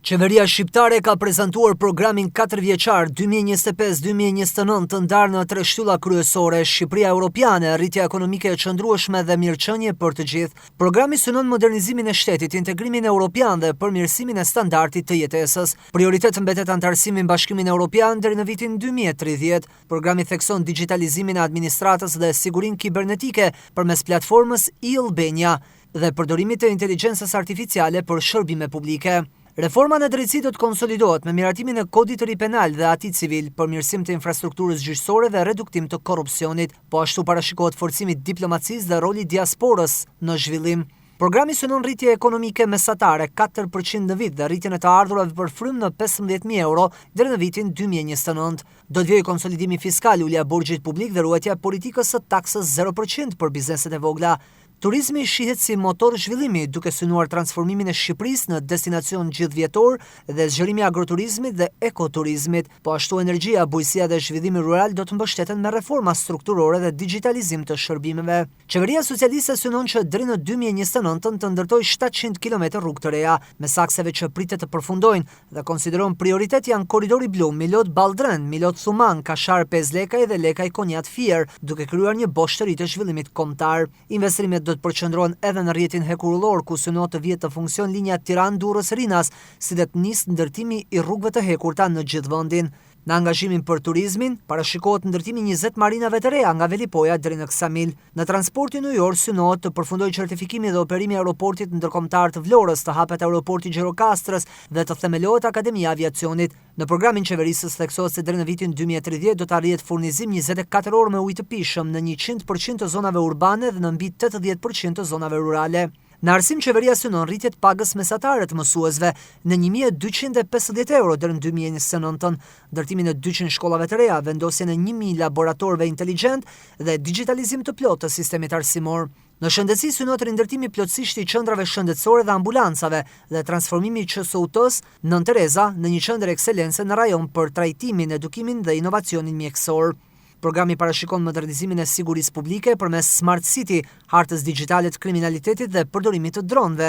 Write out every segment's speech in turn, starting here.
Qeveria shqiptare ka prezantuar programin 4 vjeçar 2025-2029 të ndarë në 3 shtylla kryesore: Shqipëria Europiane, rritja ekonomike e qëndrueshme dhe mirëqenie për të gjithë. Programi synon modernizimin e shtetit, integrimin evropian dhe përmirësimin e standardit të jetesës. Prioritet mbetet anëtarësimi në Bashkimin Evropian deri në vitin 2030. Programi thekson digitalizimin e administratës dhe sigurinë kibernetike përmes platformës e-Albania dhe përdorimit të inteligjencës artificiale për shërbime publike. Reforma në drejtësi do të konsolidohet me miratimin e kodit të ri penal dhe atij civil, përmirësim të infrastrukturës gjyqësore dhe reduktim të korrupsionit. Po ashtu parashikohet forcimi i diplomacisë dhe roli i diasporës në zhvillim. Programi synon rritje ekonomike mesatare 4% në vit dhe rritjen e të ardhurave për frymë në 15.000 euro deri në vitin 2029. Do të vijë konsolidimi fiskal, ulja e borxhit publik dhe ruajtja e politikës së taksës 0% për bizneset e vogla. Turizmi shihet si motor zhvillimi, duke synuar transformimin e Shqipërisë në destinacion gjithvjetor dhe zgjerimi i agroturizmit dhe ekoturizmit. Po ashtu energjia, bujqësia dhe zhvillimi rural do të mbështeten me reforma strukturore dhe digitalizim të shërbimeve. Qeveria socialiste synon që deri në 2029 të ndërtojë 700 km rrugë të reja, me sakseve që pritet të përfundojnë dhe konsideron prioritet janë Korridori Blu, Milot-Balldren, Milot-Thuman, Kashar-5 Lekaj dhe Lekaj-Konjat-Fier, duke krijuar një bosh të ri të zhvillimit kombëtar. Investimet do të përqendrohen edhe në rrjetin hekurullor, ku synohet të vijë të funksion linja Tiranë-Durrës-Rinas, si dhe të nisë ndërtimi i rrugëve të hekurta në gjithë vendin. Në angazhimin për turizmin, parashikohet ndërtimi 20 marinave të reja nga Velipoja deri në Ksamil. Në transportin ujor synohet të përfundojë certifikimi dhe operimi i aeroportit ndërkombëtar të Vlorës, të hapet aeroporti Gjirokastrës dhe të themelohet Akademia e Aviacionit. Në programin qeverisës theksohet se deri në vitin 2030 do të arrihet furnizim 24 orë me ujë të pishëm në 100% të zonave urbane dhe në mbi 80% të zonave rurale. Në arsim, qeveria synon rritje të pagës mesatare të mësuesve në 1.250 euro deri në 2029, ndërtimin e 200 shkollave të reja, vendosjen e 1.000 laboratorëve inteligjent dhe digitalizim të plotë të sistemit arsimor. Në shëndetësi synohet rindërtimi plotësisht i qendrave shëndetësore dhe ambulancave dhe transformimi i QSUT-s Nën Tereza në një qendër ekselence në rajon për trajtimin, edukimin dhe inovacionin mjekësor. Programi parashikon modernizimin e sigurisë publike përmes Smart City, hartës digjitale të kriminalitetit dhe përdorimit të dronëve.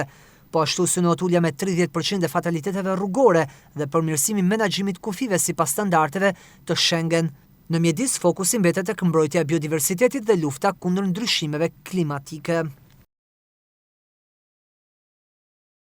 Po ashtu synohet ulja me 30% e fataliteteve rrugore dhe përmirësimi i menaxhimit kufive sipas standardeve të Schengen. Në mjedis, fokusi mbetet tek mbrojtja e biodiversitetit dhe lufta kundër ndryshimeve klimatike.